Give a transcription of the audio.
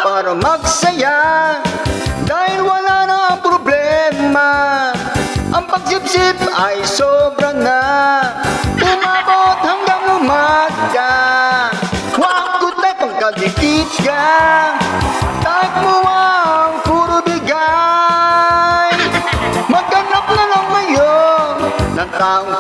Para magsaya, dahil wala na ang problema. Ang pagsipsip ay sobra na, umabot hanggang umaga. Huwag tayo pang kadikit ka, kahit mo ang puro bigay. Maghanap na lang ngayon ng taong